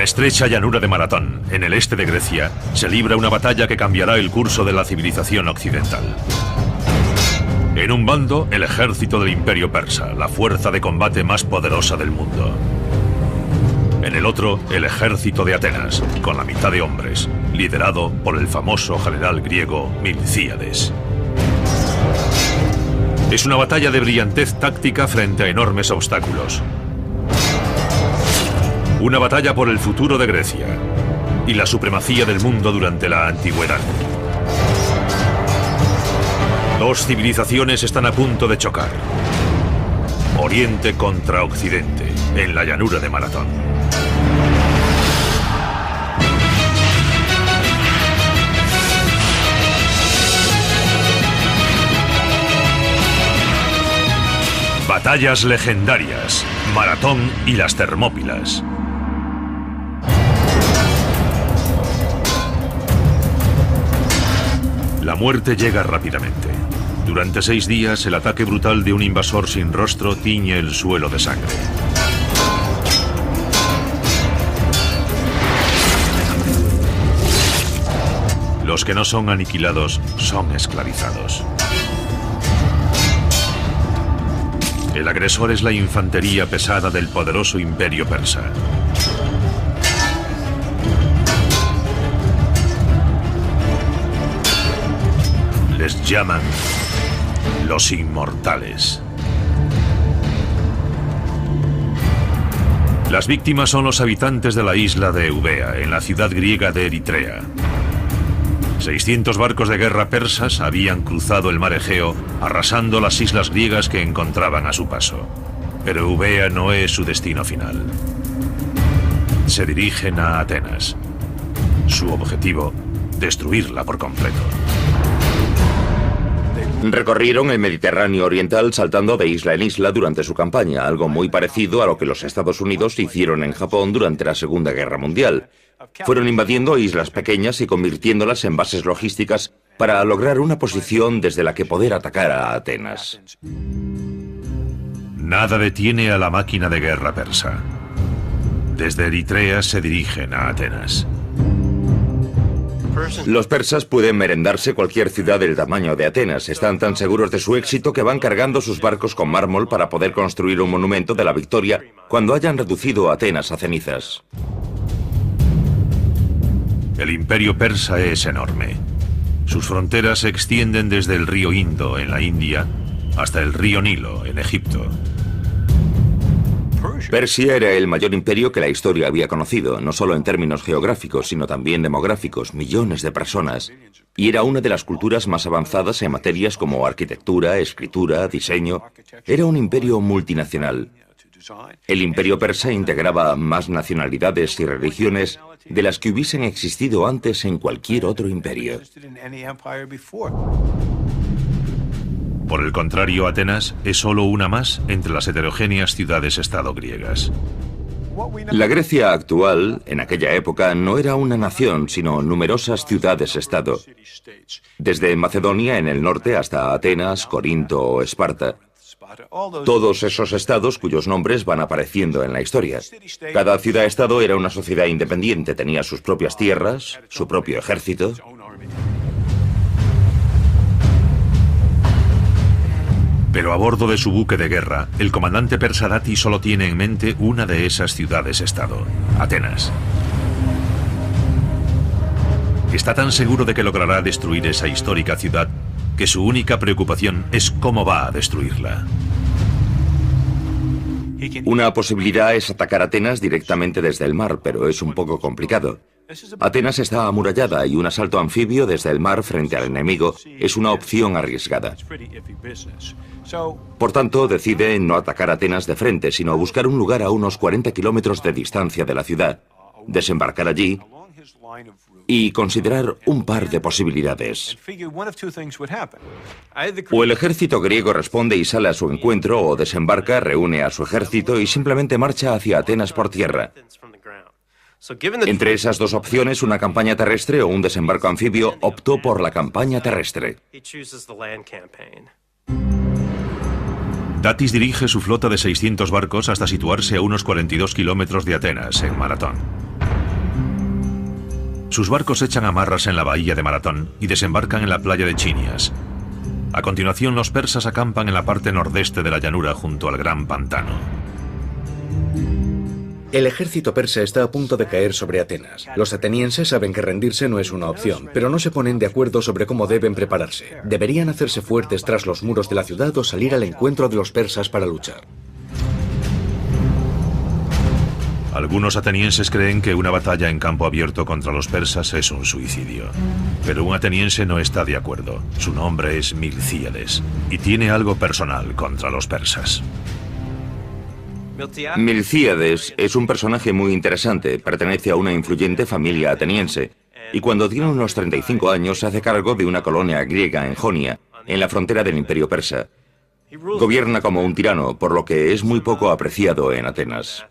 la estrecha llanura de Maratón, en el este de Grecia, se libra una batalla que cambiará el curso de la civilización occidental. En un bando, el ejército del Imperio Persa, la fuerza de combate más poderosa del mundo. En el otro, el ejército de Atenas, con la mitad de hombres, liderado por el famoso general griego Milcíades. Es una batalla de brillantez táctica frente a enormes obstáculos. Una batalla por el futuro de Grecia y la supremacía del mundo durante la antigüedad. Dos civilizaciones están a punto de chocar. Oriente contra Occidente, en la llanura de Maratón. Batallas legendarias, Maratón y las Termópilas. La muerte llega rápidamente. Durante 6 días, el ataque brutal de un invasor sin rostro tiñe el suelo de sangre. Los que no son aniquilados son esclavizados. El agresor es la infantería pesada del poderoso Imperio Persa. Les llaman los Inmortales. Las víctimas son los habitantes de la isla de Eubea, en la ciudad griega de Eritrea. 600 barcos de guerra persas habían cruzado el mar Egeo, arrasando las islas griegas que encontraban a su paso. Pero Eubea no es su destino final. Se dirigen a Atenas. Su objetivo, destruirla por completo. Recorrieron el Mediterráneo oriental saltando de isla en isla durante su campaña, algo muy parecido a lo que los Estados Unidos hicieron en Japón durante la Segunda Guerra Mundial. Fueron invadiendo islas pequeñas y convirtiéndolas en bases logísticas para lograr una posición desde la que poder atacar a Atenas. Nada detiene a la máquina de guerra persa. Desde Eritrea se dirigen a Atenas. Los persas pueden merendarse cualquier ciudad del tamaño de Atenas. Están tan seguros de su éxito que van cargando sus barcos con mármol para poder construir un monumento de la victoria cuando hayan reducido a Atenas a cenizas. El imperio persa es enorme. Sus fronteras se extienden desde el río Indo, en la India, hasta el río Nilo, en Egipto. Persia era el mayor imperio que la historia había conocido, no solo en términos geográficos, sino también demográficos, millones de personas. Y era una de las culturas más avanzadas en materias como arquitectura, escritura, diseño. Era un imperio multinacional. El imperio persa integraba más nacionalidades y religiones de las que hubiesen existido antes en cualquier otro imperio. Por el contrario, Atenas es solo una más entre las heterogéneas ciudades-estado griegas. La Grecia actual, en aquella época, no era una nación, sino numerosas ciudades-estado. Desde Macedonia en el norte hasta Atenas, Corinto o Esparta. Todos esos estados cuyos nombres van apareciendo en la historia. Cada ciudad-estado era una sociedad independiente, tenía sus propias tierras, su propio ejército. Pero a bordo de su buque de guerra, el comandante persa Dati solo tiene en mente una de esas ciudades-estado, Atenas. Está tan seguro de que logrará destruir esa histórica ciudad que su única preocupación es cómo va a destruirla. Una posibilidad es atacar Atenas directamente desde el mar, pero es un poco complicado. Atenas está amurallada y un asalto anfibio desde el mar frente al enemigo es una opción arriesgada. Por tanto, decide no atacar Atenas de frente, sino buscar un lugar a unos 40 kilómetros de distancia de la ciudad, desembarcar allí y considerar un par de posibilidades. O el ejército griego responde y sale a su encuentro, o desembarca, reúne a su ejército y simplemente marcha hacia Atenas por tierra. Entre esas dos opciones, una campaña terrestre o un desembarco anfibio, optó por la campaña terrestre. Datis dirige su flota de 600 barcos hasta situarse a unos 42 kilómetros de Atenas, en Maratón. Sus barcos echan amarras en la bahía de Maratón y desembarcan en la playa de Chinias. A continuación, los persas acampan en la parte nordeste de la llanura junto al gran pantano. El ejército persa está a punto de caer sobre Atenas. Los atenienses saben que rendirse no es una opción, pero no se ponen de acuerdo sobre cómo deben prepararse. ¿Deberían hacerse fuertes tras los muros de la ciudad o salir al encuentro de los persas para luchar? Algunos atenienses creen que una batalla en campo abierto contra los persas es un suicidio. Pero un ateniense no está de acuerdo. Su nombre es Milcíades y tiene algo personal contra los persas. Milcíades es un personaje muy interesante, pertenece a una influyente familia ateniense, y cuando tiene unos 35 años se hace cargo de una colonia griega en Jonia, en la frontera del Imperio Persa. Gobierna como un tirano, por lo que es muy poco apreciado en Atenas.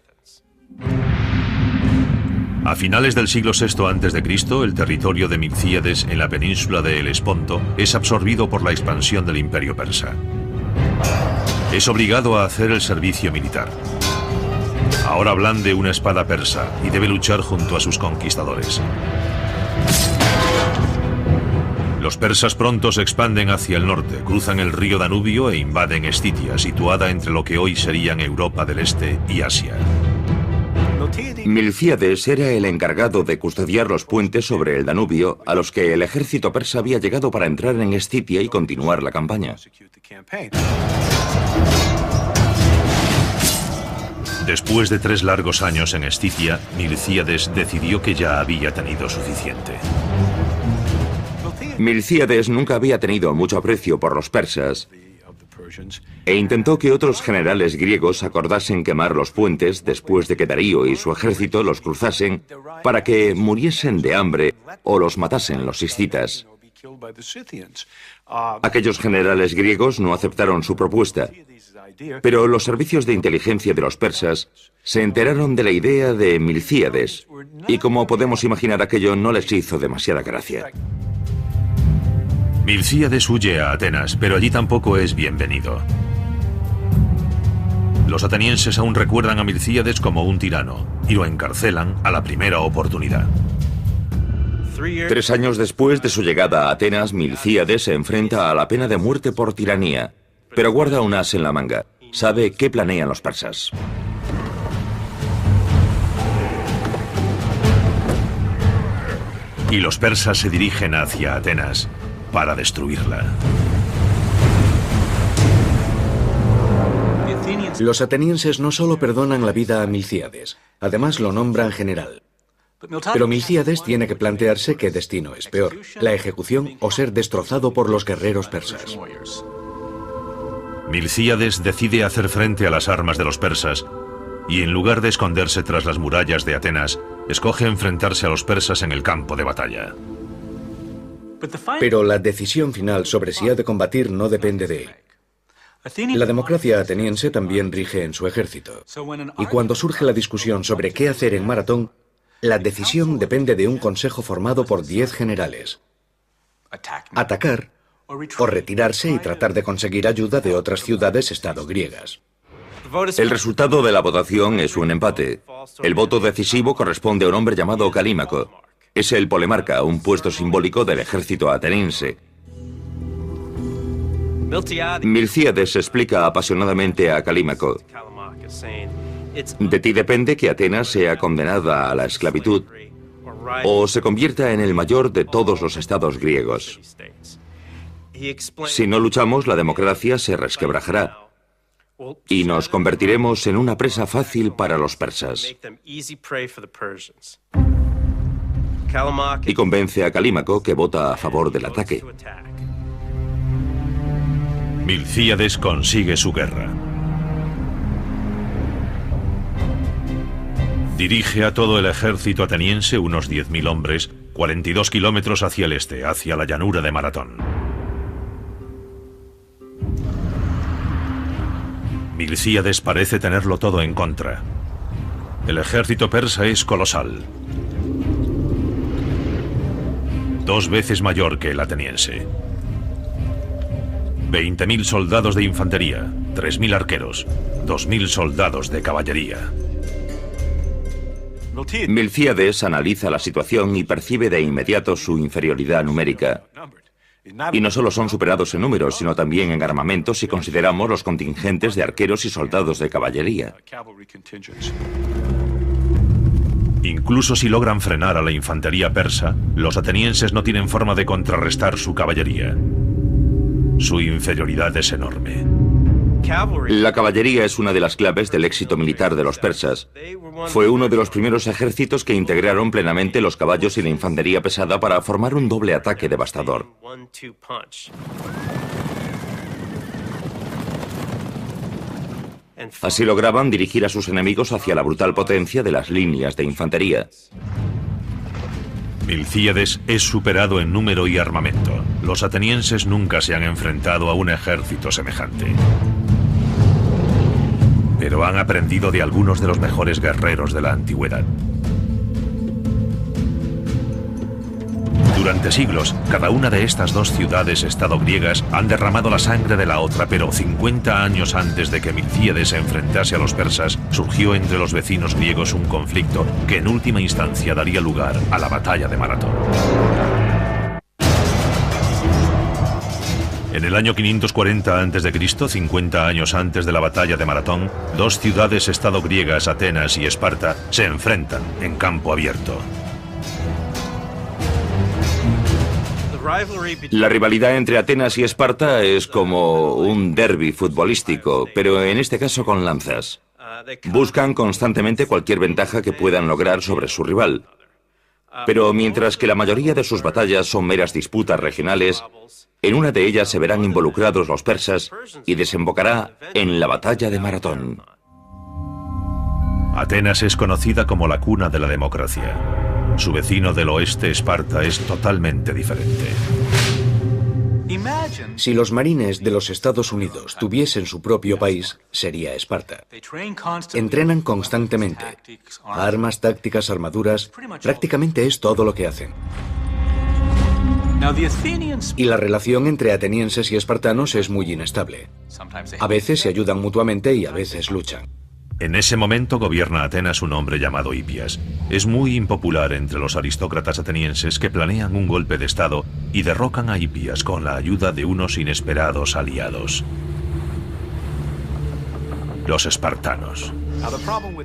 A finales del siglo VI a.C., el territorio de Milcíades en la península de Helesponto es absorbido por la expansión del Imperio Persa. Es obligado a hacer el servicio militar. Ahora blande una espada persa y debe luchar junto a sus conquistadores. Los persas pronto se expanden hacia el norte, cruzan el río Danubio e invaden Estitia, situada entre lo que hoy serían Europa del Este y Asia. Milcíades era el encargado de custodiar los puentes sobre el Danubio a los que el ejército persa había llegado para entrar en Estitia y continuar la campaña. Después de 3 largos años en Estitia, Milcíades decidió que ya había tenido suficiente. Milcíades nunca había tenido mucho aprecio por los persas e intentó que otros generales griegos acordasen quemar los puentes después de que Darío y su ejército los cruzasen para que muriesen de hambre o los matasen los escitas. Aquellos generales griegos no aceptaron su propuesta, pero los servicios de inteligencia de los persas se enteraron de la idea de Milcíades y, como podemos imaginar, aquello no les hizo demasiada gracia. Milcíades huye a Atenas, pero allí tampoco es bienvenido. Los atenienses aún recuerdan a Milcíades como un tirano y lo encarcelan a la primera oportunidad. 3 años después de su llegada a Atenas, Milcíades se enfrenta a la pena de muerte por tiranía, pero guarda un as en la manga. Sabe qué planean los persas. Y los persas se dirigen hacia Atenas para destruirla. Los atenienses no solo perdonan la vida a Milcíades, además lo nombran general. Pero Milcíades tiene que plantearse qué destino es peor, la ejecución o ser destrozado por los guerreros persas. Milcíades decide hacer frente a las armas de los persas y, en lugar de esconderse tras las murallas de Atenas, escoge enfrentarse a los persas en el campo de batalla. Pero la decisión final sobre si ha de combatir no depende de él. La democracia ateniense también rige en su ejército. Y cuando surge la discusión sobre qué hacer en Maratón, la decisión depende de un consejo formado por 10 generales. Atacar o retirarse y tratar de conseguir ayuda de otras ciudades-estado griegas. El resultado de la votación es un empate. El voto decisivo corresponde a un hombre llamado Calímaco. Es el polemarca, un puesto simbólico del ejército ateniense. Milcíades explica apasionadamente a Calímaco: de ti depende que Atenas sea condenada a la esclavitud o se convierta en el mayor de todos los estados griegos. Si no luchamos, la democracia se resquebrajará y nos convertiremos en una presa fácil para los persas. Y convence a Calímaco, que vota a favor del ataque. Milcíades consigue su guerra. Dirige a todo el ejército ateniense, unos 10.000 hombres, 42 kilómetros hacia el este, hacia la llanura de Maratón. Milcíades parece tenerlo todo en contra. El ejército persa es colosal. 2 veces mayor que el ateniense. 20.000 soldados de infantería, 3.000 arqueros, 2.000 soldados de caballería. Milcíades analiza la situación y percibe de inmediato su inferioridad numérica. Y no solo son superados en números, sino también en armamento si consideramos los contingentes de arqueros y soldados de caballería. Incluso si logran frenar a la infantería persa, los atenienses no tienen forma de contrarrestar su caballería. Su inferioridad es enorme. La caballería es una de las claves del éxito militar de los persas. Fue uno de los primeros ejércitos que integraron plenamente los caballos y la infantería pesada para formar un doble ataque devastador. Así lograban dirigir a sus enemigos hacia la brutal potencia de las líneas de infantería. Milcíades es superado en número y armamento. Los atenienses nunca se han enfrentado a un ejército semejante. Pero han aprendido de algunos de los mejores guerreros de la antigüedad. Durante siglos, cada una de estas dos ciudades-estado griegas han derramado la sangre de la otra, pero 50 años antes de que Milcíades se enfrentase a los persas, surgió entre los vecinos griegos un conflicto que en última instancia daría lugar a la batalla de Maratón. En el año 540 a.C., 50 años antes de la batalla de Maratón, dos ciudades-estado griegas, Atenas y Esparta, se enfrentan en campo abierto. La rivalidad entre Atenas y Esparta es como un derbi futbolístico, pero en este caso con lanzas. Buscan constantemente cualquier ventaja que puedan lograr sobre su rival. Pero mientras que la mayoría de sus batallas son meras disputas regionales, en una de ellas se verán involucrados los persas y desembocará en la batalla de Maratón. Atenas es conocida como la cuna de la democracia. Su vecino del oeste, Esparta, es totalmente diferente. Si los marines de los Estados Unidos tuviesen su propio país, sería Esparta. Entrenan constantemente. Armas, tácticas, armaduras, prácticamente es todo lo que hacen. Y la relación entre atenienses y espartanos es muy inestable. A veces se ayudan mutuamente y a veces luchan. En ese momento gobierna Atenas un hombre llamado Hipias. Es muy impopular entre los aristócratas atenienses que planean un golpe de estado y derrocan a Hipias con la ayuda de unos inesperados aliados: los espartanos.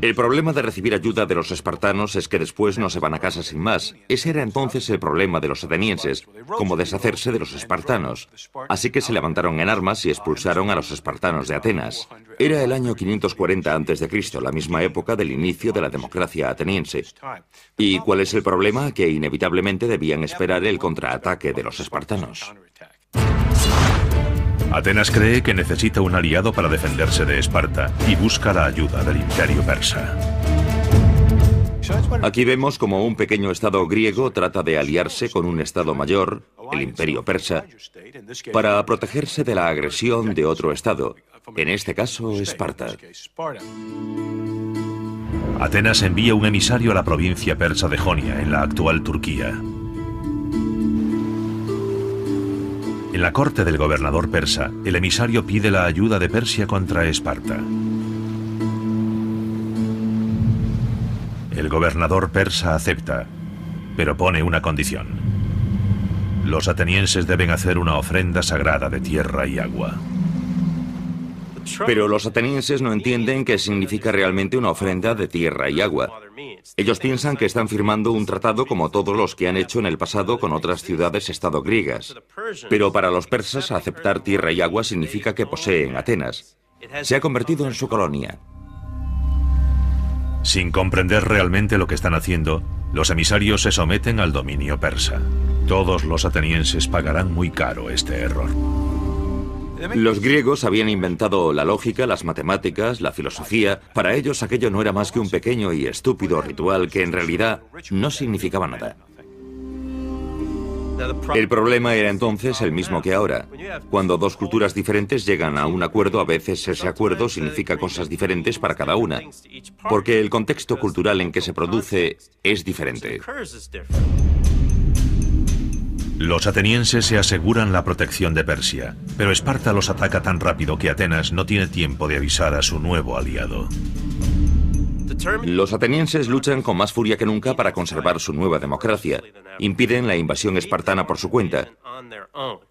El problema de recibir ayuda de los espartanos es que después no se van a casa sin más. Ese era entonces el problema de los atenienses, como deshacerse de los espartanos. Así que se levantaron en armas y expulsaron a los espartanos de Atenas. Era el año 540 a.C., la misma época del inicio de la democracia ateniense. ¿Y cuál es el problema? Que inevitablemente debían esperar el contraataque de los espartanos. Atenas cree que necesita un aliado para defenderse de Esparta y busca la ayuda del imperio persa. Aquí vemos como un pequeño estado griego trata de aliarse con un estado mayor, el imperio persa, para protegerse de la agresión de otro estado, en este caso Esparta. Atenas envía un emisario a la provincia persa de Jonia, en la actual Turquía. En la corte del gobernador persa, el emisario pide la ayuda de Persia contra Esparta. El gobernador persa acepta, pero pone una condición: los atenienses deben hacer una ofrenda sagrada de tierra y agua. Pero los atenienses no entienden qué significa realmente una ofrenda de tierra y agua. Ellos piensan que están firmando un tratado como todos los que han hecho en el pasado con otras ciudades-estado griegas. Pero para los persas, aceptar tierra y agua significa que poseen Atenas. Se ha convertido en su colonia. Sin comprender realmente lo que están haciendo, los emisarios se someten al dominio persa. Todos los atenienses pagarán muy caro este error. Los griegos habían inventado la lógica, las matemáticas, la filosofía. Para ellos aquello no era más que un pequeño y estúpido ritual que en realidad no significaba nada. El problema era entonces el mismo que ahora. Cuando dos culturas diferentes llegan a un acuerdo, a veces ese acuerdo significa cosas diferentes para cada una, porque el contexto cultural en que se produce es diferente. Los atenienses se aseguran la protección de Persia, pero Esparta los ataca tan rápido que Atenas no tiene tiempo de avisar a su nuevo aliado. Los atenienses luchan con más furia que nunca para conservar su nueva democracia. Impiden la invasión espartana por su cuenta.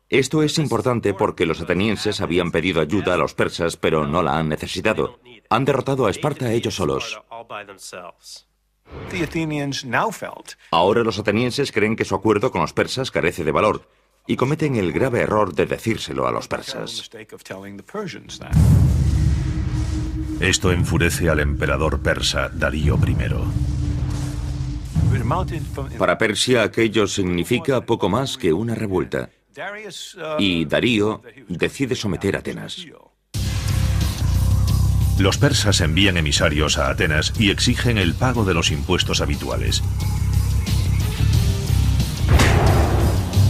Esto es importante porque los atenienses habían pedido ayuda a los persas, pero no la han necesitado. Han derrotado a Esparta ellos solos. Ahora los atenienses creen que su acuerdo con los persas carece de valor y cometen el grave error de decírselo a los persas. Esto enfurece al emperador persa Darío I. Para Persia aquello significa poco más que una revuelta. Y Darío decide someter a Atenas. Los persas envían emisarios a Atenas y exigen el pago de los impuestos habituales.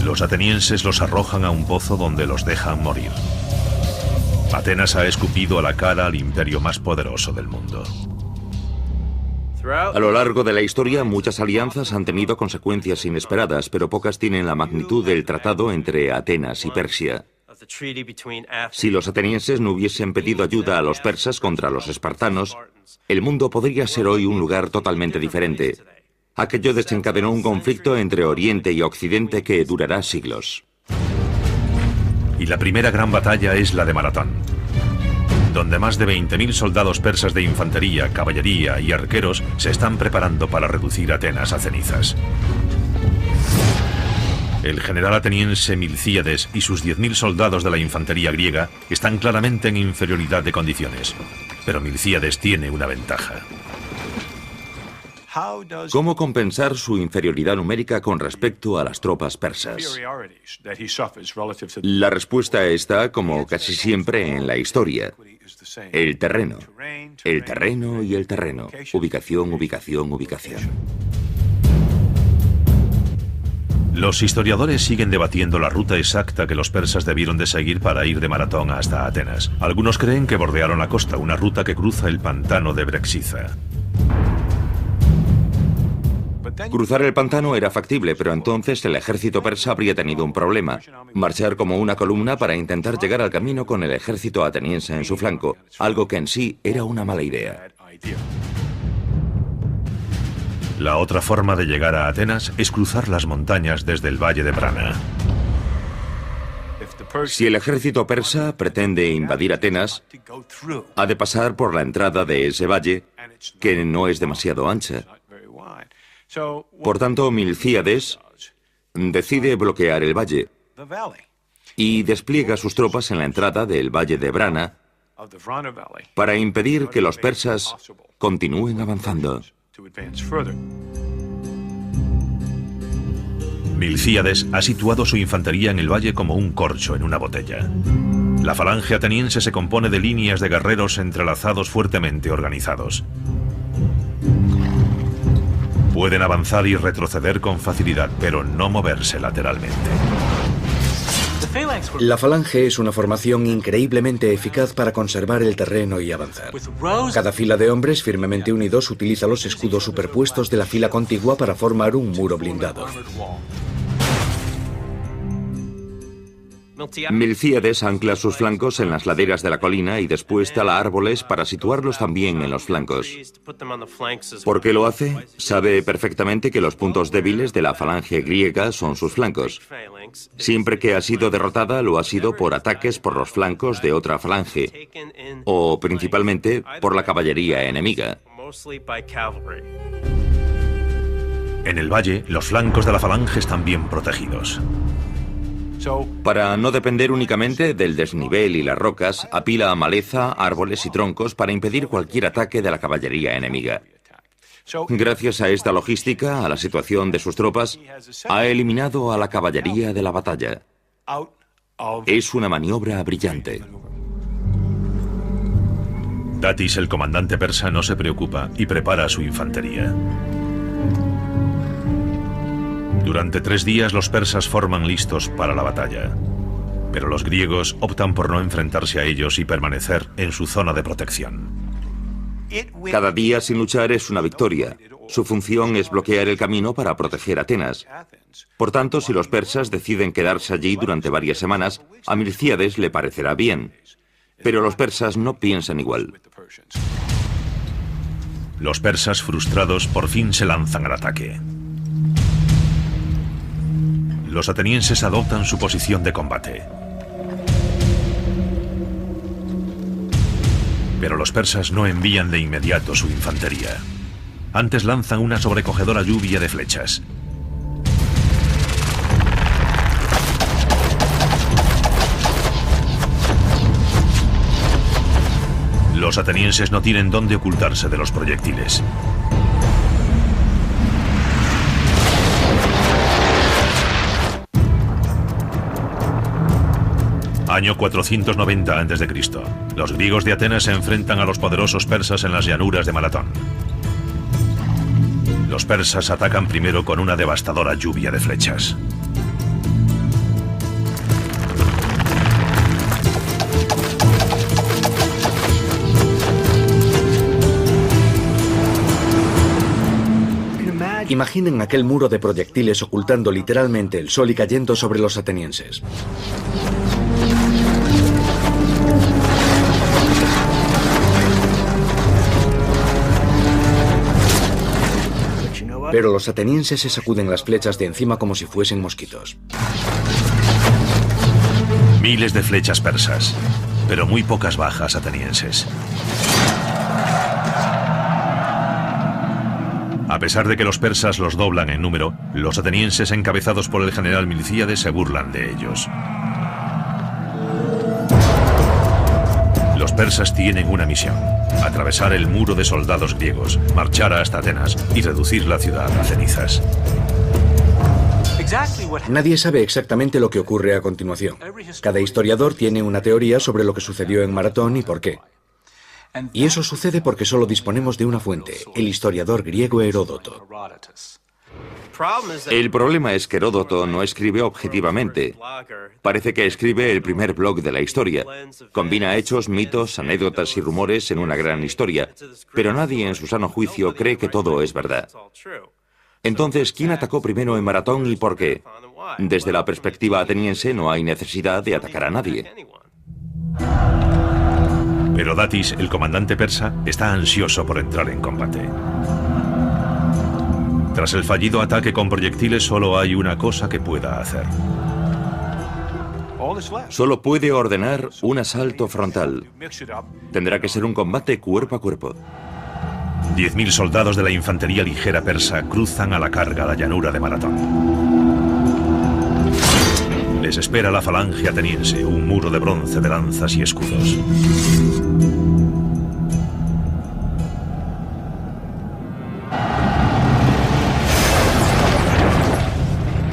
Los atenienses los arrojan a un pozo donde los dejan morir. Atenas ha escupido a la cara al imperio más poderoso del mundo. A lo largo de la historia, muchas alianzas han tenido consecuencias inesperadas, pero pocas tienen la magnitud del tratado entre Atenas y Persia. Si los atenienses no hubiesen pedido ayuda a los persas contra los espartanos, el mundo podría ser hoy un lugar totalmente diferente. Aquello desencadenó un conflicto entre Oriente y Occidente que durará siglos. Y la primera gran batalla es la de Maratón, donde más de 20.000 soldados persas de infantería, caballería y arqueros se están preparando para reducir Atenas a cenizas. El general ateniense Milcíades y sus 10.000 soldados de la infantería griega están claramente en inferioridad de condiciones, pero Milcíades tiene una ventaja. ¿Cómo compensar su inferioridad numérica con respecto a las tropas persas? La respuesta está, como casi siempre en la historia, el terreno. El terreno y el terreno. Ubicación, ubicación, ubicación. Los historiadores siguen debatiendo la ruta exacta que los persas debieron de seguir para ir de Maratón hasta Atenas. Algunos creen que bordearon la costa, una ruta que cruza el pantano de Brexiza. Cruzar el pantano era factible, pero entonces el ejército persa habría tenido un problema: marchar como una columna para intentar llegar al camino con el ejército ateniense en su flanco, algo que en sí era una mala idea. La otra forma de llegar a Atenas es cruzar las montañas desde el valle de Brana. Si el ejército persa pretende invadir Atenas, ha de pasar por la entrada de ese valle, que no es demasiado ancha. Por tanto, Milcíades decide bloquear el valle y despliega sus tropas en la entrada del valle de Brana para impedir que los persas continúen avanzando. Milcíades ha situado su infantería en el valle como un corcho en una botella. La falange ateniense se compone de líneas de guerreros entrelazados fuertemente organizados. Pueden avanzar y retroceder con facilidad, pero no moverse lateralmente. La falange es una formación increíblemente eficaz para conservar el terreno y avanzar. Cada fila de hombres firmemente unidos utiliza los escudos superpuestos de la fila contigua para formar un muro blindado. Milcíades ancla sus flancos en las laderas de la colina y después tala árboles para situarlos también en los flancos. ¿Por qué lo hace? Sabe perfectamente que los puntos débiles de la falange griega son sus flancos. Siempre que ha sido derrotada, lo ha sido por ataques por los flancos de otra falange, o principalmente por la caballería enemiga. En el valle, los flancos de la falange están bien protegidos. Para no depender únicamente del desnivel y las rocas, apila maleza, árboles y troncos para impedir cualquier ataque de la caballería enemiga. Gracias a esta logística, a la situación de sus tropas, ha eliminado a la caballería de la batalla. Es una maniobra brillante. Datis, el comandante persa, no se preocupa y prepara su infantería. Durante 3 días los persas forman listos para la batalla, pero los griegos optan por no enfrentarse a ellos y permanecer en su zona de protección. Cada día sin luchar es una victoria. Su función es bloquear el camino para proteger Atenas. Por tanto, si los persas deciden quedarse allí durante varias semanas, a Milcíades le parecerá bien. Pero los persas no piensan igual. Los persas, frustrados, por fin se lanzan al ataque. Los atenienses adoptan su posición de combate. Pero los persas no envían de inmediato su infantería. Antes lanzan una sobrecogedora lluvia de flechas. Los atenienses no tienen dónde ocultarse de los proyectiles. Año 490 a.C. Los griegos de Atenas se enfrentan a los poderosos persas en las llanuras de Maratón. Los persas atacan primero con una devastadora lluvia de flechas. Imaginen aquel muro de proyectiles ocultando literalmente el sol y cayendo sobre los atenienses. Pero los atenienses se sacuden las flechas de encima como si fuesen mosquitos. Miles de flechas persas, pero muy pocas bajas atenienses. A pesar de que los persas los doblan en número, los atenienses encabezados por el general Milcíades se burlan de ellos. Los persas tienen una misión: atravesar el muro de soldados griegos, marchar hasta Atenas y reducir la ciudad a cenizas. Nadie sabe exactamente lo que ocurre a continuación. Cada historiador tiene una teoría sobre lo que sucedió en Maratón y por qué. Y eso sucede porque solo disponemos de una fuente, el historiador griego Heródoto. El problema es que Heródoto no escribe objetivamente. Parece que escribe el primer blog de la historia. Combina hechos, mitos, anécdotas y rumores en una gran historia, pero nadie en su sano juicio cree que todo es verdad. Entonces, ¿quién atacó primero en Maratón y por qué? Desde la perspectiva ateniense no hay necesidad de atacar a nadie. Pero Datis, el comandante persa, está ansioso por entrar en combate. Tras el fallido ataque con proyectiles, solo hay una cosa que pueda hacer. Solo puede ordenar un asalto frontal. Tendrá que ser un combate cuerpo a cuerpo. 10.000 soldados de la infantería ligera persa cruzan a la carga la llanura de Maratón. Les espera la falange ateniense, un muro de bronce de lanzas y escudos.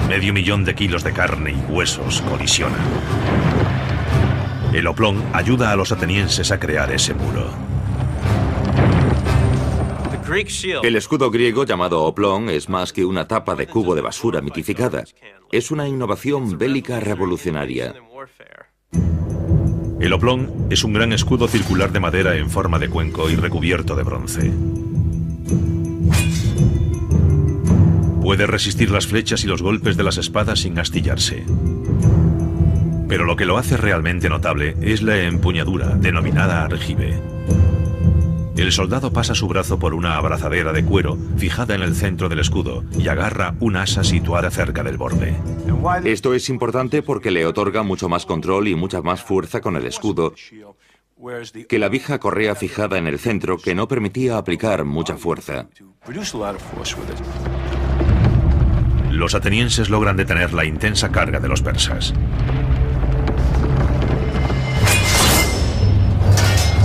Medio millón de kilos de carne y huesos colisionan. El oplón ayuda a los atenienses a crear ese muro. El escudo griego llamado oplón es más que una tapa de cubo de basura mitificada. Es una innovación bélica revolucionaria. El oplón es un gran escudo circular de madera en forma de cuenco y recubierto de bronce. Puede resistir las flechas y los golpes de las espadas sin astillarse. Pero lo que lo hace realmente notable es la empuñadura, denominada argive. El soldado pasa su brazo por una abrazadera de cuero fijada en el centro del escudo y agarra un asa situada cerca del borde. Esto es importante porque le otorga mucho más control y mucha más fuerza con el escudo que la vieja correa fijada en el centro que no permitía aplicar mucha fuerza. Los atenienses logran detener la intensa carga de los persas.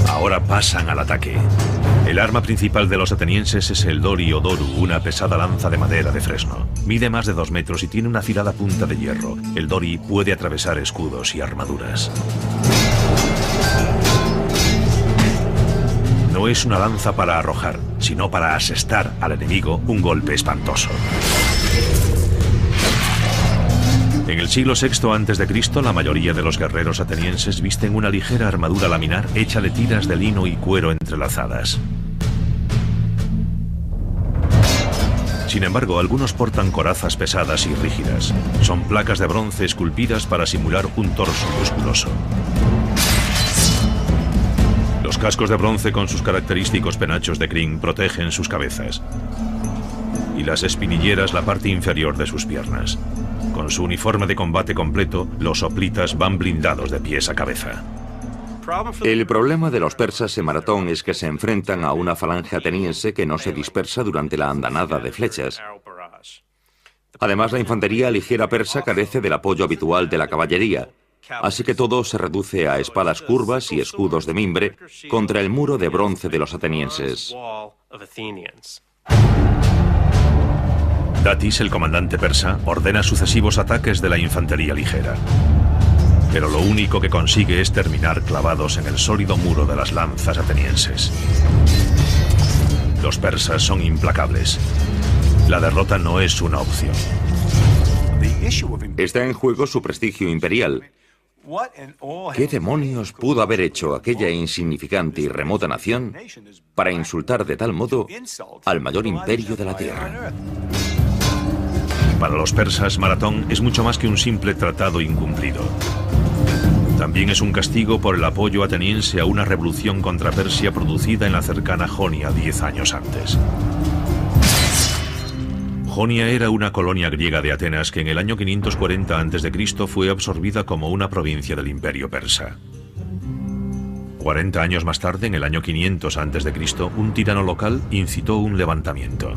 Ahora pasan al ataque. El arma principal de los atenienses es el dori o doru, una pesada lanza de madera de fresno. Mide más de 2 metros y tiene una afilada punta de hierro. El dori puede atravesar escudos y armaduras. No es una lanza para arrojar, sino para asestar al enemigo un golpe espantoso. En el siglo VI a.C., la mayoría de los guerreros atenienses visten una ligera armadura laminar hecha de tiras de lino y cuero entrelazadas. Sin embargo, algunos portan corazas pesadas y rígidas. Son placas de bronce esculpidas para simular un torso musculoso. Los cascos de bronce con sus característicos penachos de crin protegen sus cabezas. Y las espinilleras la parte inferior de sus piernas. Con su uniforme de combate completo, los hoplitas van blindados de pies a cabeza. El problema de los persas en Maratón es que se enfrentan a una falange ateniense que no se dispersa durante la andanada de flechas. Además, la infantería ligera persa carece del apoyo habitual de la caballería, así que todo se reduce a espadas curvas y escudos de mimbre contra el muro de bronce de los atenienses. Datis, el comandante persa, ordena sucesivos ataques de la infantería ligera. Pero lo único que consigue es terminar clavados en el sólido muro de las lanzas atenienses. Los persas son implacables. La derrota no es una opción. Está en juego su prestigio imperial. ¿Qué demonios pudo haber hecho aquella insignificante y remota nación para insultar de tal modo al mayor imperio de la tierra? Para los persas, Maratón es mucho más que un simple tratado incumplido. También es un castigo por el apoyo ateniense a una revolución contra Persia producida en la cercana Jonia 10 años antes. Jonia era una colonia griega de Atenas que en el año 540 a.C. fue absorbida como una provincia del imperio persa. 40 años más tarde, en el año 500 a.C., un tirano local incitó un levantamiento.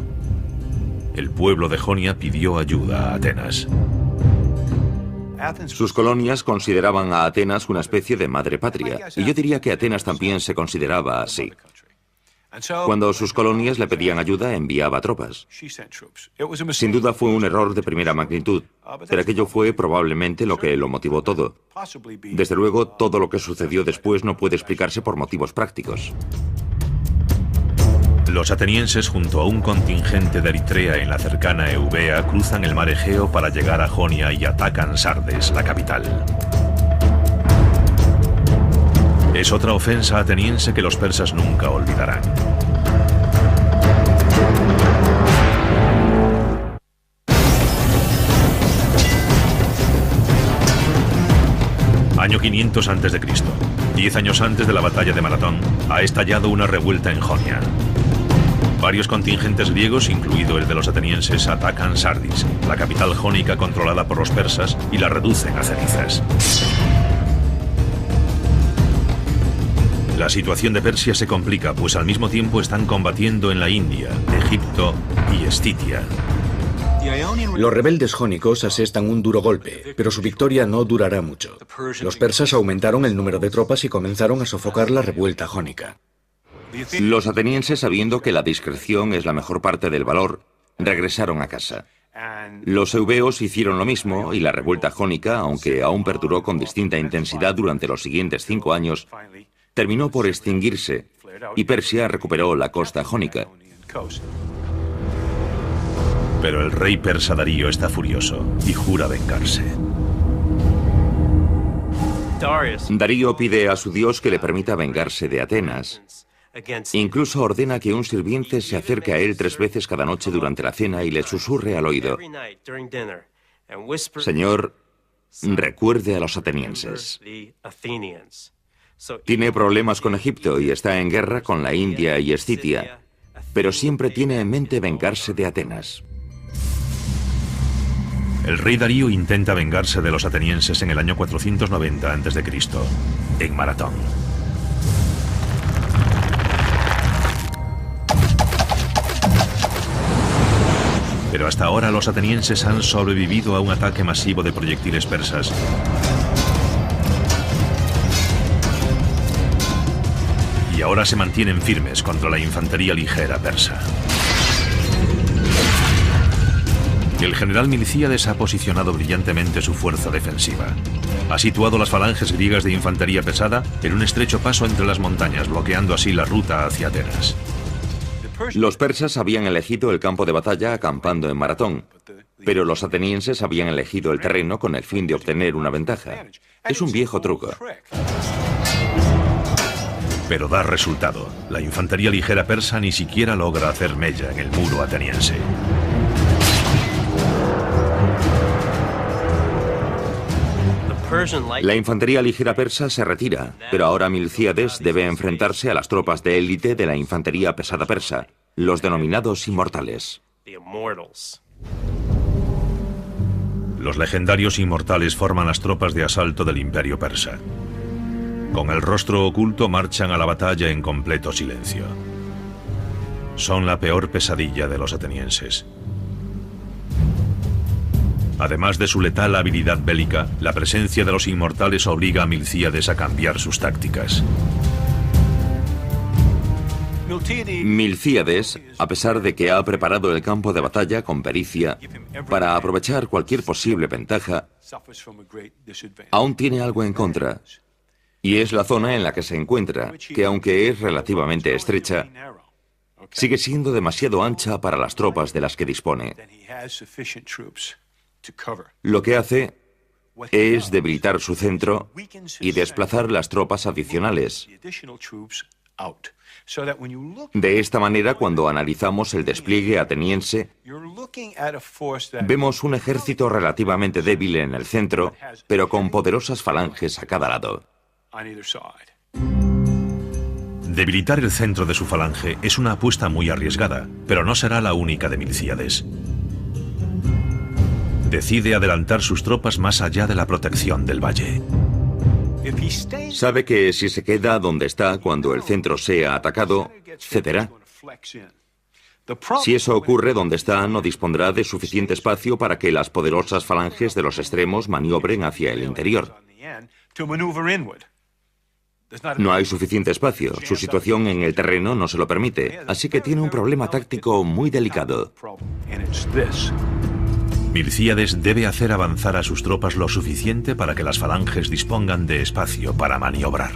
El pueblo de Jonia pidió ayuda a Atenas. Sus colonias consideraban a Atenas una especie de madre patria, y yo diría que Atenas también se consideraba así. Cuando sus colonias le pedían ayuda, enviaba tropas. Sin duda fue un error de primera magnitud, pero aquello fue probablemente lo que lo motivó todo. Desde luego, todo lo que sucedió después no puede explicarse por motivos prácticos. Los atenienses, junto a un contingente de Eritrea en la cercana Eubea, cruzan el mar Egeo para llegar a Jonia y atacan Sardes, la capital. Es otra ofensa ateniense que los persas nunca olvidarán. Año 500 a.C. 10 años antes de la batalla de Maratón, ha estallado una revuelta en Jonia. Varios contingentes griegos, incluido el de los atenienses, atacan Sardis, la capital jónica controlada por los persas, y la reducen a cenizas. La situación de Persia se complica, pues al mismo tiempo están combatiendo en la India, Egipto y Estitia. Los rebeldes jónicos asestan un duro golpe, pero su victoria no durará mucho. Los persas aumentaron el número de tropas y comenzaron a sofocar la revuelta jónica. Los atenienses, sabiendo que la discreción es la mejor parte del valor, regresaron a casa. Los eubeos hicieron lo mismo y la revuelta jónica, aunque aún perduró con distinta intensidad durante los siguientes 5 años, terminó por extinguirse y Persia recuperó la costa jónica. Pero el rey persa Darío está furioso y jura vengarse. Darío pide a su dios que le permita vengarse de Atenas. Incluso ordena que un sirviente se acerque a él 3 veces cada noche durante la cena y le susurre al oído: Señor, recuerde a los atenienses. Tiene problemas con Egipto y está en guerra con la India y Escitia, pero siempre tiene en mente vengarse de Atenas. El rey Darío intenta vengarse de los atenienses en el año 490 a.C., en Maratón. Pero hasta ahora los atenienses han sobrevivido a un ataque masivo de proyectiles persas. Y ahora se mantienen firmes contra la infantería ligera persa. El general Milcíades ha posicionado brillantemente su fuerza defensiva. Ha situado las falanges griegas de infantería pesada en un estrecho paso entre las montañas, bloqueando así la ruta hacia Atenas. Los persas habían elegido el campo de batalla acampando en Maratón, pero los atenienses habían elegido el terreno con el fin de obtener una ventaja. Es un viejo truco. Pero da resultado. La infantería ligera persa ni siquiera logra hacer mella en el muro ateniense. La infantería ligera persa se retira, pero ahora Milcíades debe enfrentarse a las tropas de élite de la infantería pesada persa, los denominados inmortales. Los legendarios inmortales forman las tropas de asalto del imperio persa. Con el rostro oculto marchan a la batalla en completo silencio. Son la peor pesadilla de los atenienses. Además de su letal habilidad bélica, la presencia de los inmortales obliga a Milcíades a cambiar sus tácticas. Milcíades, a pesar de que ha preparado el campo de batalla con pericia para aprovechar cualquier posible ventaja, aún tiene algo en contra, y es la zona en la que se encuentra, que aunque es relativamente estrecha, sigue siendo demasiado ancha para las tropas de las que dispone. Lo que hace es debilitar su centro y desplazar las tropas adicionales. De esta manera, cuando analizamos el despliegue ateniense, vemos un ejército relativamente débil en el centro, pero con poderosas falanges a cada lado. Debilitar el centro de su falange es una apuesta muy arriesgada, pero no será la única de Milcíades. Decide adelantar sus tropas más allá de la protección del valle. Sabe que si se queda donde está cuando el centro sea atacado, cederá. Si eso ocurre, donde está no dispondrá de suficiente espacio para que las poderosas falanges de los extremos maniobren hacia el interior. No hay suficiente espacio, su situación en el terreno no se lo permite, así que tiene un problema táctico muy delicado. Milcíades debe hacer avanzar a sus tropas lo suficiente para que las falanges dispongan de espacio para maniobrar.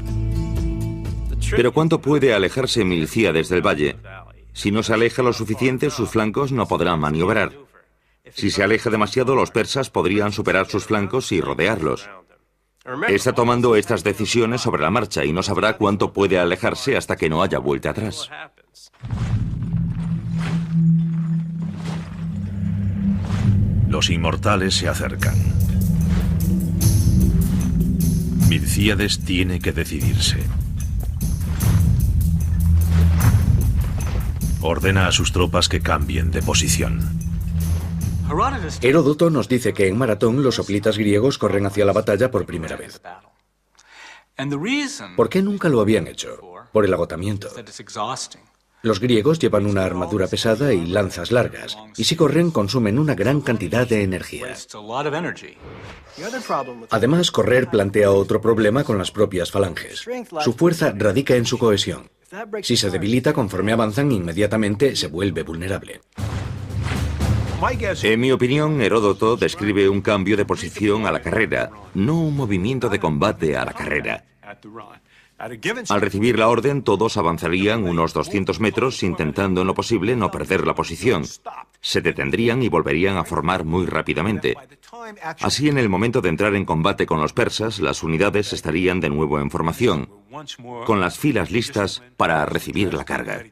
Pero ¿cuánto puede alejarse Milcíades del valle? Si no se aleja lo suficiente, sus flancos no podrán maniobrar. Si se aleja demasiado, los persas podrían superar sus flancos y rodearlos. Está tomando estas decisiones sobre la marcha y no sabrá cuánto puede alejarse hasta que no haya vuelta atrás. Los inmortales se acercan. Milcíades tiene que decidirse. Ordena a sus tropas que cambien de posición. Heródoto nos dice que en Maratón los hoplitas griegos corren hacia la batalla por primera vez. ¿Por qué nunca lo habían hecho? Por el agotamiento. Los griegos llevan una armadura pesada y lanzas largas, y si corren consumen una gran cantidad de energía. Además, correr plantea otro problema con las propias falanges. Su fuerza radica en su cohesión. Si se debilita conforme avanzan, inmediatamente se vuelve vulnerable. En mi opinión, Heródoto describe un cambio de posición a la carrera, no un movimiento de combate a la carrera. Al recibir la orden, todos avanzarían unos 200 metros intentando en lo posible no perder la posición. Se detendrían y volverían a formar muy rápidamente. Así, en el momento de entrar en combate con los persas, las unidades estarían de nuevo en formación, con las filas listas para recibir la carga.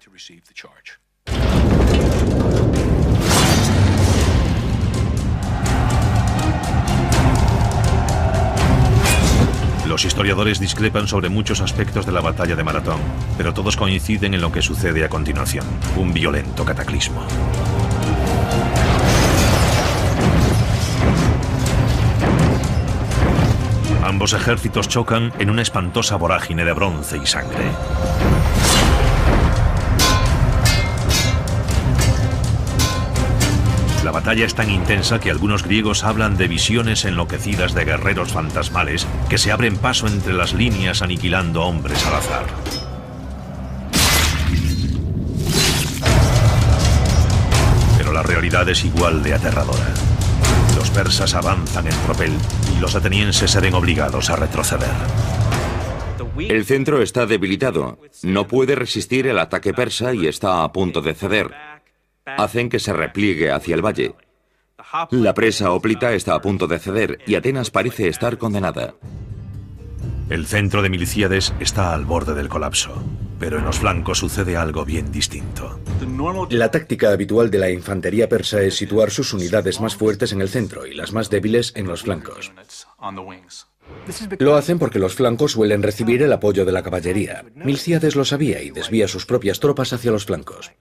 Los historiadores discrepan sobre muchos aspectos de la batalla de Maratón, pero todos coinciden en lo que sucede a continuación, un violento cataclismo. Ambos ejércitos chocan en una espantosa vorágine de bronce y sangre. La batalla es tan intensa que algunos griegos hablan de visiones enloquecidas de guerreros fantasmales que se abren paso entre las líneas aniquilando hombres al azar. Pero la realidad es igual de aterradora. Los persas avanzan en tropel y los atenienses se ven obligados a retroceder. El centro está debilitado, no puede resistir el ataque persa y está a punto de ceder. Hacen que se repliegue hacia el valle. La presa hoplita está a punto de ceder y Atenas parece estar condenada. El centro de Milcíades está al borde del colapso, pero en los flancos sucede algo bien distinto. La táctica habitual de la infantería persa es situar sus unidades más fuertes en el centro y las más débiles en los flancos. Lo hacen porque los flancos suelen recibir el apoyo de la caballería. Milcíades lo sabía y desvía sus propias tropas hacia los flancos.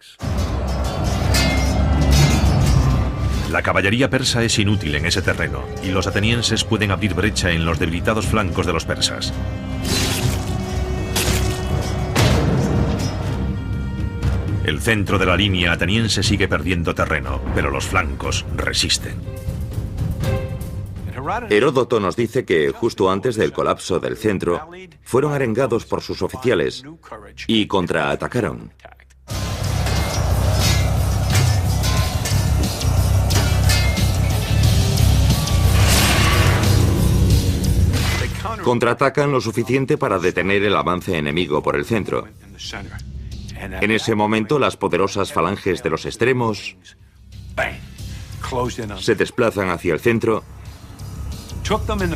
La caballería persa es inútil en ese terreno y los atenienses pueden abrir brecha en los debilitados flancos de los persas. El centro de la línea ateniense sigue perdiendo terreno, pero los flancos resisten. Heródoto nos dice que justo antes del colapso del centro, fueron arengados por sus oficiales y contraatacaron. Contraatacan lo suficiente para detener el avance enemigo por el centro. En ese momento, las poderosas falanges de los extremos se desplazan hacia el centro,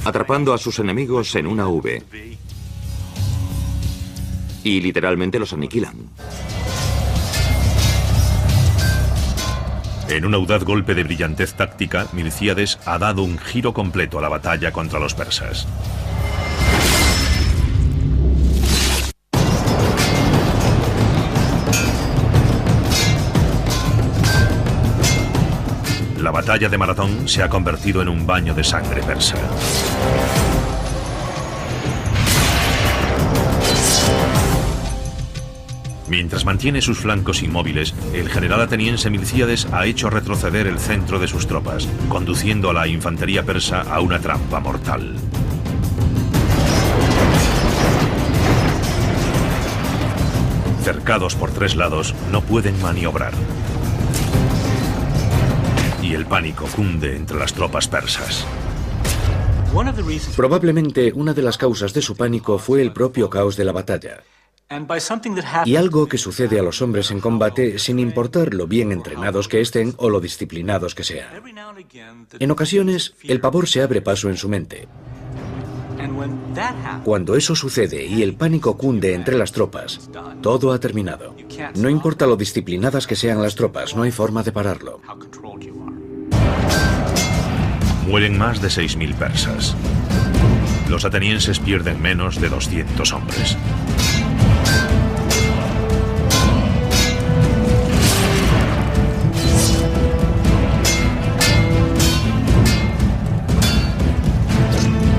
atrapando a sus enemigos en una V. Y literalmente los aniquilan. En un audaz golpe de brillantez táctica, Milcíades ha dado un giro completo a la batalla contra los persas. La batalla de Maratón se ha convertido en un baño de sangre persa. Mientras mantiene sus flancos inmóviles, el general ateniense Milcíades ha hecho retroceder el centro de sus tropas, conduciendo a la infantería persa a una trampa mortal. Cercados por tres lados, no pueden maniobrar. Y el pánico cunde entre las tropas persas. Probablemente una de las causas de su pánico fue el propio caos de la batalla. Y algo que sucede a los hombres en combate sin importar lo bien entrenados que estén o lo disciplinados que sean. En ocasiones, el pavor se abre paso en su mente. Cuando eso sucede y el pánico cunde entre las tropas, todo ha terminado. No importa lo disciplinadas que sean las tropas, no hay forma de pararlo. Mueren más de 6.000 persas. Los atenienses pierden menos de 200 hombres.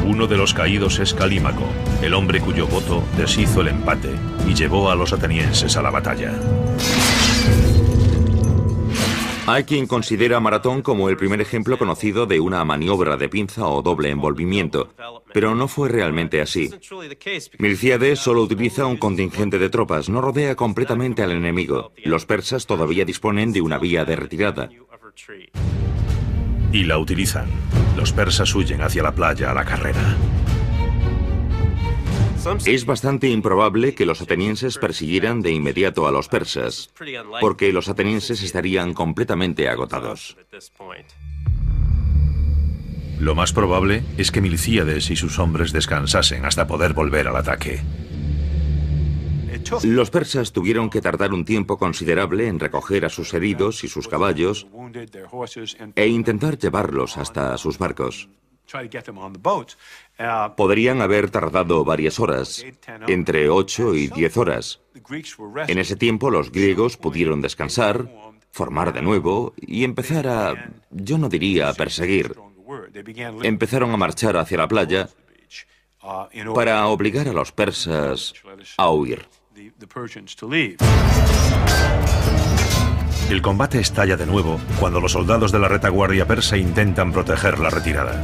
Uno de los caídos es Calímaco, el hombre cuyo voto deshizo el empate y llevó a los atenienses a la batalla. Hay quien considera Maratón como el primer ejemplo conocido de una maniobra de pinza o doble envolvimiento, pero no fue realmente así. Milcíades solo utiliza un contingente de tropas, no rodea completamente al enemigo. Los persas todavía disponen de una vía de retirada. Y la utilizan. Los persas huyen hacia la playa a la carrera. Es bastante improbable que los atenienses persiguieran de inmediato a los persas, porque los atenienses estarían completamente agotados. Lo más probable es que Milcíades y sus hombres descansasen hasta poder volver al ataque. Los persas tuvieron que tardar un tiempo considerable en recoger a sus heridos y sus caballos e intentar llevarlos hasta sus barcos. Podrían haber tardado varias horas, entre 8 y 10 horas. En ese tiempo los griegos pudieron descansar, formar de nuevo y empezar a, yo no diría a perseguir. Empezaron a marchar hacia la playa para obligar a los persas a huir. El combate estalla de nuevo cuando los soldados de la retaguardia persa intentan proteger la retirada.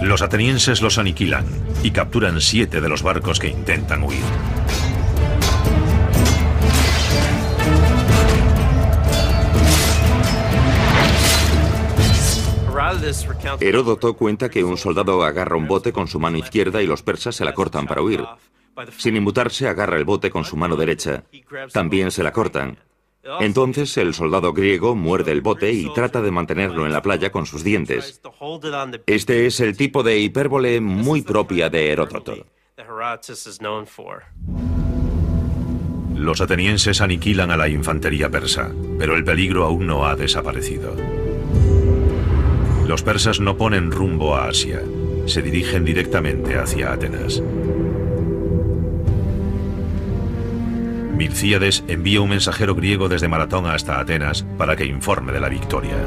Los atenienses los aniquilan y capturan 7 de los barcos que intentan huir. Heródoto cuenta que un soldado agarra un bote con su mano izquierda y los persas se la cortan para huir. Sin inmutarse, agarra el bote con su mano derecha. También se la cortan. Entonces el soldado griego muerde el bote y trata de mantenerlo en la playa con sus dientes. Este es el tipo de hipérbole muy propia de Heródoto. Los atenienses aniquilan a la infantería persa, pero el peligro aún no ha desaparecido. Los persas no ponen rumbo a Asia, se dirigen directamente hacia Atenas. Milcíades envía un mensajero griego desde Maratón hasta Atenas para que informe de la victoria.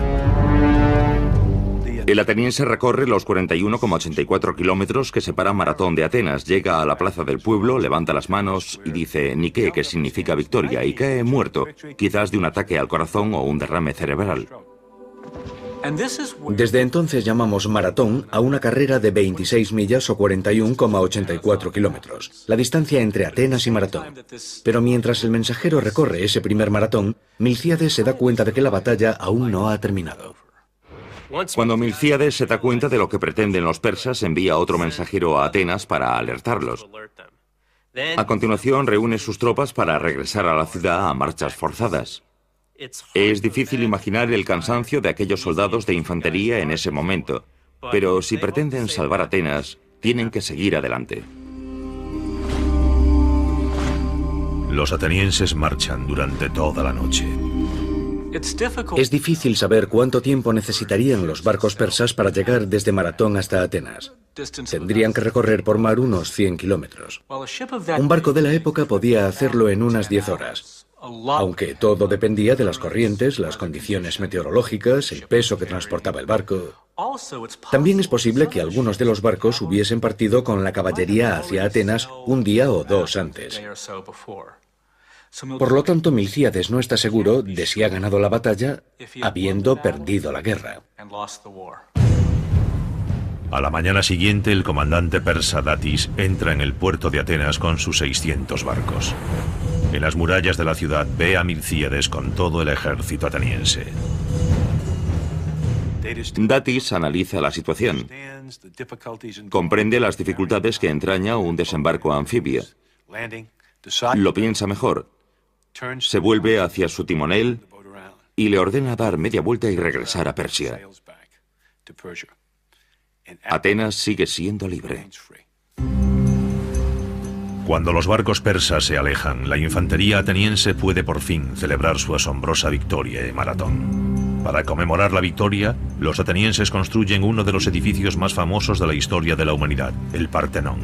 El ateniense recorre los 41,84 kilómetros que separan Maratón de Atenas, llega a la plaza del pueblo, levanta las manos y dice Nike, que significa victoria, y cae muerto, quizás de un ataque al corazón o un derrame cerebral. Desde entonces llamamos maratón a una carrera de 26 millas o 41,84 kilómetros, la distancia entre Atenas y Maratón. Pero mientras el mensajero recorre ese primer maratón, Milcíades se da cuenta de que la batalla aún no ha terminado. Cuando Milcíades se da cuenta de lo que pretenden los persas, envía otro mensajero a Atenas para alertarlos. A continuación, reúne sus tropas para regresar a la ciudad a marchas forzadas. Es difícil imaginar el cansancio de aquellos soldados de infantería en ese momento, pero si pretenden salvar Atenas, tienen que seguir adelante. Los atenienses marchan durante toda la noche. Es difícil saber cuánto tiempo necesitarían los barcos persas para llegar desde Maratón hasta Atenas. Tendrían que recorrer por mar unos 100 kilómetros. Un barco de la época podía hacerlo en unas 10 horas. Aunque todo dependía de las corrientes, las condiciones meteorológicas, el peso que transportaba el barco. También es posible que algunos de los barcos hubiesen partido con la caballería hacia Atenas un día o dos antes. Por lo tanto, Milcíades no está seguro de si ha ganado la batalla habiendo perdido la guerra. A la mañana siguiente, el comandante persa Datis entra en el puerto de Atenas con sus 600 barcos. En las murallas de la ciudad ve a Milcíades con todo el ejército ateniense. Datis analiza la situación. Comprende las dificultades que entraña un desembarco anfibio. Lo piensa mejor. Se vuelve hacia su timonel y le ordena dar media vuelta y regresar a Persia. Atenas sigue siendo libre. Cuando los barcos persas se alejan, la infantería ateniense puede por fin celebrar su asombrosa victoria en Maratón. Para conmemorar la victoria, los atenienses construyen uno de los edificios más famosos de la historia de la humanidad, el Partenón,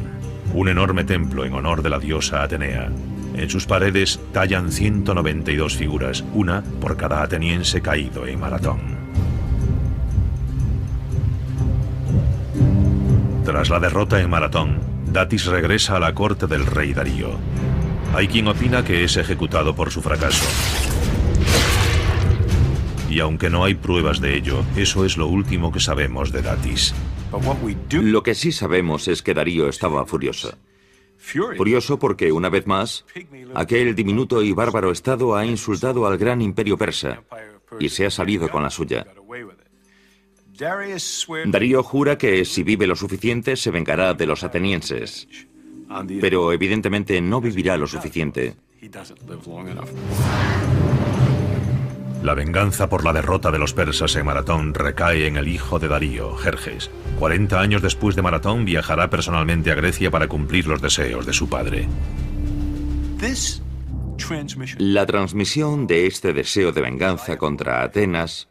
un enorme templo en honor de la diosa Atenea. En sus paredes tallan 192 figuras, una por cada ateniense caído en Maratón. Tras la derrota en Maratón, Datis regresa a la corte del rey Darío. Hay quien opina que es ejecutado por su fracaso. Y aunque no hay pruebas de ello, eso es lo último que sabemos de Datis. Lo que sí sabemos es que Darío estaba furioso. Furioso porque, una vez más, aquel diminuto y bárbaro estado ha insultado al gran imperio persa y se ha salido con la suya. Darío jura que si vive lo suficiente se vengará de los atenienses, pero evidentemente no vivirá lo suficiente. La venganza por la derrota de los persas en Maratón recae en el hijo de Darío, Jerjes. 40 años después de Maratón viajará personalmente a Grecia para cumplir los deseos de su padre. La transmisión de este deseo de venganza contra Atenas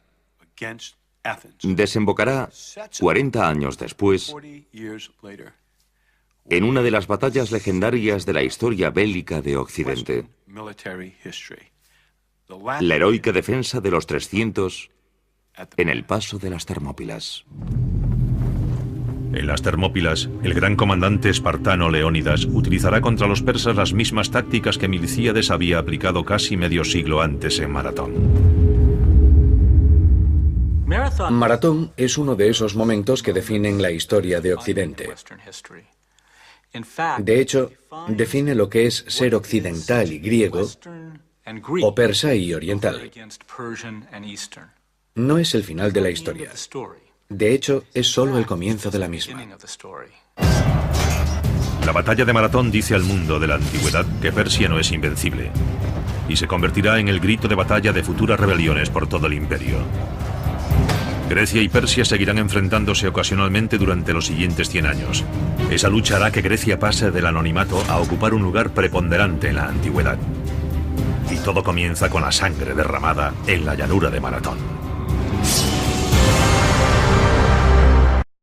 desembocará 40 años después en una de las batallas legendarias de la historia bélica de Occidente. La heroica defensa de los 300 en el paso de las Termópilas. En las Termópilas, el gran comandante espartano Leónidas utilizará contra los persas las mismas tácticas que Milcíades había aplicado casi medio siglo antes en Maratón. Maratón es uno de esos momentos que definen la historia de Occidente. De hecho, define lo que es ser occidental y griego, o persa y oriental. No es el final de la historia. De hecho, es solo el comienzo de la misma. La batalla de Maratón dice al mundo de la antigüedad que Persia no es invencible y se convertirá en el grito de batalla de futuras rebeliones por todo el imperio. Grecia y Persia seguirán enfrentándose ocasionalmente durante los siguientes 100 años. Esa lucha hará que Grecia pase del anonimato a ocupar un lugar preponderante en la antigüedad. Y todo comienza con la sangre derramada en la llanura de Maratón.